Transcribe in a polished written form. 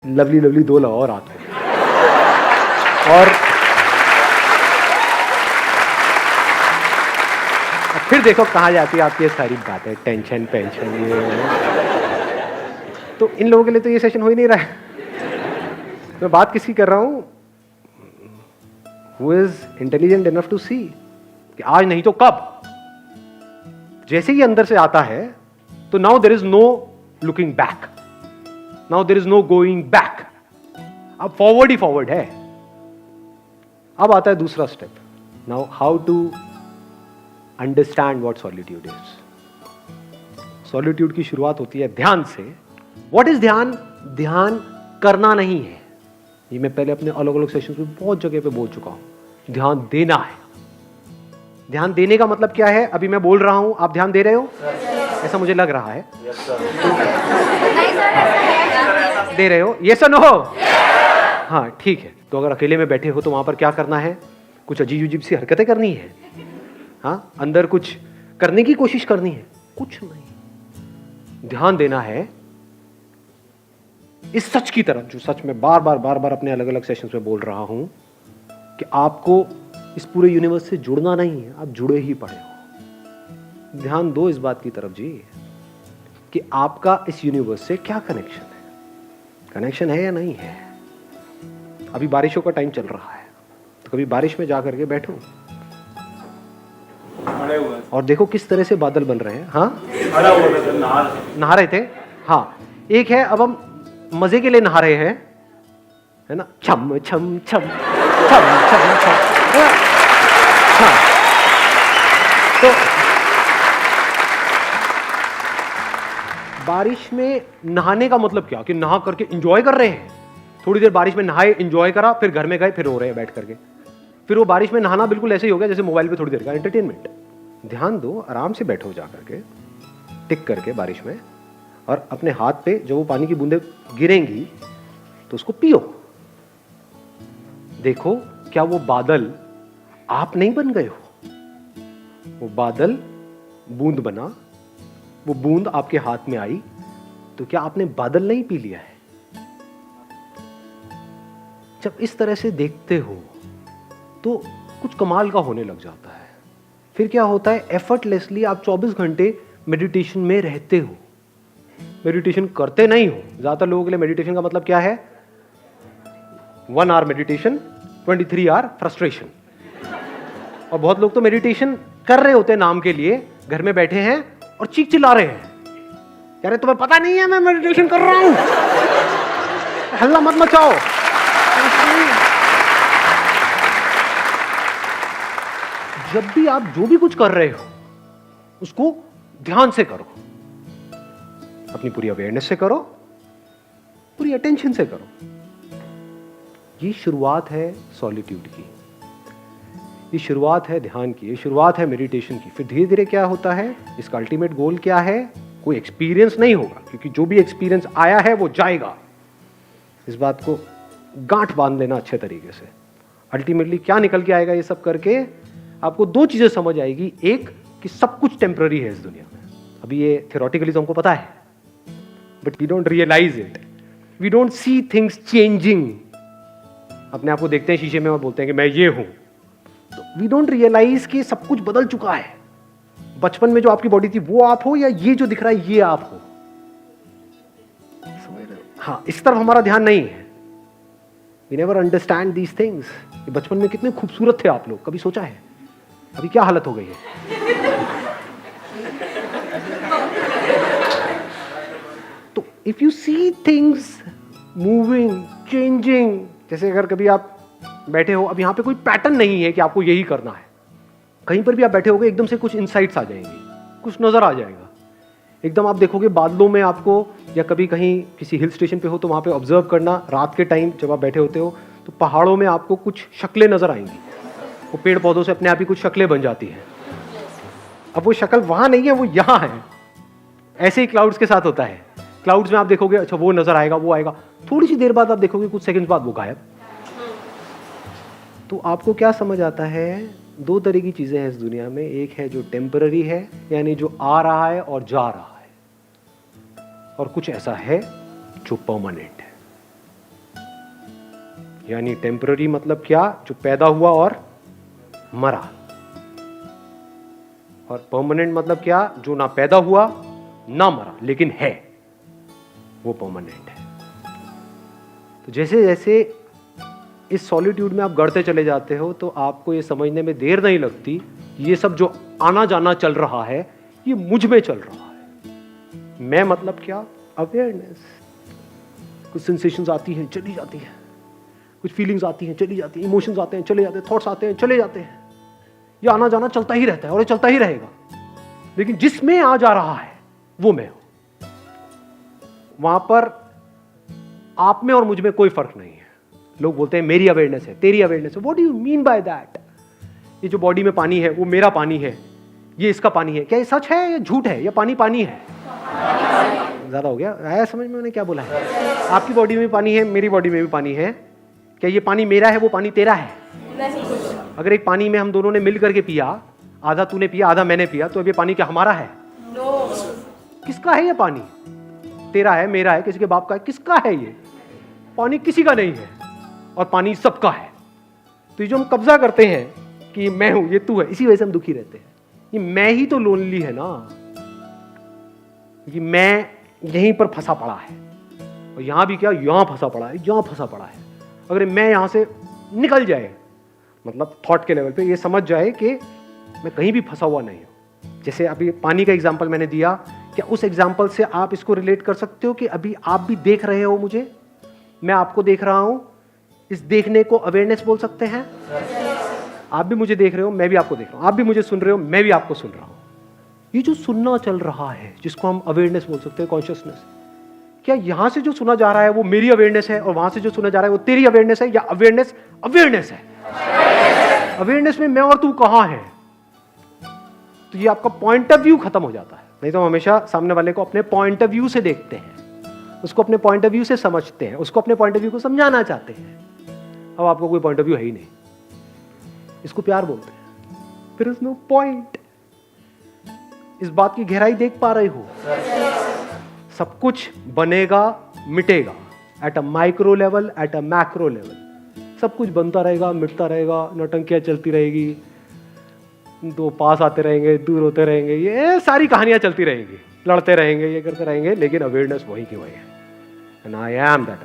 Lovely lovely 2 लगाओ रात को। और फिर देखो कहाँ जाती है आपकी ये सारी बातें, टेंशन पेंशन ये। तो इन लोगों के लिए तो ये सेशन हो ही नहीं रहा है। मैं बात किसकी कर रहा हूं? Who is intelligent enough to see कि आज नहीं तो कब। जैसे ही अंदर से आता है तो now there is no looking back, now there is no going back. अब फॉरवर्ड ही फॉरवर्ड है। अब आता है दूसरा step, now how to understand what solitude is. Solitude की शुरुआत होती है ध्यान से। व्हाट इज ध्यान? ध्यान करना नहीं है। ये मैं पहले अपने अलग अलग सेशंस में बहुत जगह पे बोल चुका हूं। ध्यान देना है। ध्यान देने का मतलब क्या है? अभी मैं बोल रहा हूं, आप ध्यान दे रहे हो? ऐसा मुझे लग रहा है। दे रहे हो? यस और नो? हाँ ठीक है। तो अगर अकेले में बैठे हो तो वहां पर क्या करना है? कुछ अजीब अजीब सी हरकतें करनी है। हाँ, अंदर कुछ करने की कोशिश करनी है? कुछ नहीं। ध्यान देना है इस सच की तरफ, जो सच में बार बार अपने अलग अलग सेशंस में बोल रहा हूं कि आपको इस पूरे यूनिवर्स से जुड़ना नहीं है, आप जुड़े ही पड़े हो। ध्यान दो इस बात की तरफ जी कि आपका इस यूनिवर्स से क्या कनेक्शन है। कनेक्शन है या नहीं है? अभी बारिशों का टाइम चल रहा है, तो कभी बारिश में जाकर के बैठो और देखो किस तरह से बादल बन रहे हैं। हाँ, नहा रहे थे। हाँ, एक है अब हम मजे के लिए नहा रहे हैं, है ना, छम छम छम छम छम छम। हाँ, तो बारिश में नहाने का मतलब क्या? कि नहा करके एंजॉय कर रहे हैं। थोड़ी देर बारिश में नहाए, एंजॉय करा, फिर घर में गए, फिर रो रहे हैं बैठ करके। फिर वो बारिश में नहाना बिल्कुल ऐसे ही हो गया जैसे मोबाइल पे थोड़ी देर का एंटरटेनमेंट। ध्यान दो, आराम से बैठो जा करके, टिक करके बारिश में, और अपने हाथ पे जो वो पानी की बूंदें गिरेंगी तो उसको पियो। देखो क्या वो बादल आप नहीं बन गए हो? वो बादल बूंद बना, वो बूंद आपके हाथ में आई, तो क्या आपने बादल नहीं पी लिया है? जब इस तरह से देखते हो तो कुछ कमाल का होने लग जाता है। फिर क्या होता है? एफर्टलेसली आप 24 घंटे मेडिटेशन में रहते हो। मेडिटेशन करते नहीं हो। ज्यादातर लोगों के लिए मेडिटेशन का मतलब क्या है? 1 आवर मेडिटेशन, 23 आवर फ्रस्ट्रेशन। और बहुत लोग तो मेडिटेशन कर रहे होते हैं नाम के लिए, घर में बैठे हैं और चीख चिल्ला रहे हैं, यार तुम्हें पता नहीं है मैं मेडिटेशन कर रहा हूं, हल्ला मत मचाओ। जब भी आप जो भी कुछ कर रहे हो उसको ध्यान से करो, अपनी पूरी अवेयरनेस से करो, पूरी अटेंशन से करो। ये शुरुआत है सॉलिट्यूड की, ये शुरुआत है ध्यान की, ये शुरुआत है मेडिटेशन की। फिर धीरे धीरे क्या होता है? इसका अल्टीमेट गोल क्या है? कोई एक्सपीरियंस नहीं होगा, क्योंकि जो भी एक्सपीरियंस आया है वो जाएगा। इस बात को गांठ बांध लेना अच्छे तरीके से। अल्टीमेटली क्या निकल के आएगा? ये सब करके आपको 2 चीजें समझ आएगी। एक, कि सब कुछ टेम्पररी है इस दुनिया में। अभी ये थियोरेटिकली तो हमको पता है, but we don't realise it, we don't see things changing. अपने आप को देखते हैं शीशे में और बोलते हैं कि मैं ये हूं, तो वी डोंट रियलाइज कि सब कुछ बदल चुका है। बचपन में जो आपकी बॉडी थी वो आप हो, या ये जो दिख रहा है ये आप हो? समझ रहे हो? हाँ, इस तरफ हमारा ध्यान नहीं है। We never understand these things. बचपन में कितने खूबसूरत थे आप लोग, कभी सोचा है? अभी क्या हालत हो गई है? तो if you see things moving, changing, जैसे अगर कभी आप बैठे हो, अब यहां पे कोई पैटर्न नहीं है कि आपको यही करना है। कहीं पर भी आप बैठे होगे, एकदम से कुछ इनसाइट्स आ जाएंगे, कुछ नजर आ जाएगा। एकदम आप देखोगे बादलों में आपको, या कभी कहीं किसी हिल स्टेशन पे हो तो वहां पे ऑब्जर्व करना, रात के टाइम जब आप बैठे होते हो तो पहाड़ों में आपको कुछ शक्लें नजर आएंगी। वो पेड़ पौधों से अपने आप ही कुछ शक्लें बन जाती हैं। अब वो शक्ल वहां नहीं है, वो यहां है। ऐसे ही क्लाउड्स के साथ होता है। क्लाउड्स में आप देखोगे, अच्छा वो नजर आएगा, वो आएगा, थोड़ी सी देर बाद आप देखोगे, कुछ सेकंड्स बाद वो गायब। तो आपको क्या समझ आता है? 2 तरह की चीजें हैं इस दुनिया में। एक है जो टेम्पररी है, यानी जो आ रहा है और जा रहा है, और कुछ ऐसा है जो परमानेंट है। यानी टेम्पररी मतलब क्या, जो पैदा हुआ और मरा। और परमानेंट मतलब क्या, जो ना पैदा हुआ ना मरा लेकिन है, वो परमानेंट है। तो जैसे जैसे इस सॉलिट्यूड में आप गढ़ते चले जाते हो तो आपको ये समझने में देर नहीं लगती, ये सब जो आना जाना चल रहा है ये मुझ में चल रहा है। मैं मतलब क्या, अवेयरनेस। कुछ सेंसेशंस आती हैं चली जाती हैं, कुछ फीलिंग्स आती हैं चली जाती हैं, इमोशंस आते हैं चले जाते हैं, थॉट्स आते हैं चले जाते हैं। ये आना जाना चलता ही रहता है और ये चलता ही रहेगा, लेकिन जिसमें आ जा रहा है वो मैं हूं। वहां पर आप में और मुझ में कोई फर्क नहीं है। लोग बोलते हैं मेरी अवेयरनेस है, तेरी अवेयरनेस है। What do you mean by that? ये जो बॉडी में पानी है वो मेरा पानी है, ये इसका पानी है। क्या ये सच है या झूठ है, या पानी पानी है? ज्यादा हो गया, आया समझ में मैंने क्या बोला है? आपकी बॉडी में पानी है, मेरी बॉडी में भी पानी है। क्या ये पानी मेरा है, वो पानी तेरा है? नहीं। अगर एक पानी में हम दोनों ने मिल करके पिया, आधा तूने पिया आधा मैंने पिया, तो अब ये पानी क्या हमारा है? नो। किसका है ये पानी? तेरा है, मेरा है, किसी के बाप का है? किसका है ये पानी? किसी का नहीं है, और पानी सबका है। तो ये जो हम कब्जा करते हैं कि मैं हूं, ये तू है, इसी वजह से हम दुखी रहते हैं। ये मैं ही तो लोनली है ना, ये मैं यहीं पर फंसा पड़ा है। और यहां भी क्या, यहां फंसा पड़ा है, यहां फंसा पड़ा है। अगर मैं यहां से निकल जाए, मतलब थॉट के लेवल पे ये समझ जाए कि मैं कहीं भी फंसा हुआ नहीं हूं। जैसे अभी पानी का एग्जांपल मैंने दिया, क्या उस एग्जांपल से आप इसको रिलेट कर सकते हो कि अभी आप भी देख रहे हो मुझे, मैं आपको देख रहा हूं? इस देखने को अवेयरनेस बोल सकते हैं। आप भी मुझे देख रहे हो, मैं भी आपको देख रहा हूं। आप भी मुझे सुन रहे हो, मैं भी आपको सुन रहा हूं। ये जो सुनना चल रहा है, जिसको हम अवेयरनेस बोल सकते हैं, कॉन्शियसनेस, क्या यहां से जो सुना जा रहा है वो मेरी अवेयरनेस है, और वहां से जो सुना जा रहा है वो तेरी अवेयरनेस है, या अवेयरनेस अवेयरनेस है? अवेयरनेस में मैं और तू कहां है? तो ये आपका पॉइंट ऑफ व्यू खत्म हो जाता है। नहीं तो हम हमेशा सामने वाले को अपने पॉइंट ऑफ व्यू से देखते हैं, उसको अपने पॉइंट ऑफ व्यू से समझते हैं, उसको अपने पॉइंट ऑफ व्यू को समझाना चाहते हैं। अब आपको कोई पॉइंट ऑफ व्यू है ही नहीं, इसको प्यार बोलते हैं। फिर उसमें पॉइंट, इस बात की गहराई देख पा रहे हो? सब कुछ बनेगा मिटेगा, at a micro level, at a macro level. सब कुछ बनता रहेगा, मिटता रहेगा, नौटंकियां चलती रहेगी, दो पास आते रहेंगे, दूर होते रहेंगे, ये सारी कहानियां चलती रहेंगी, लड़ते रहेंगे, ये करते रहेंगे, लेकिन अवेयरनेस वही की वही है। And I am that.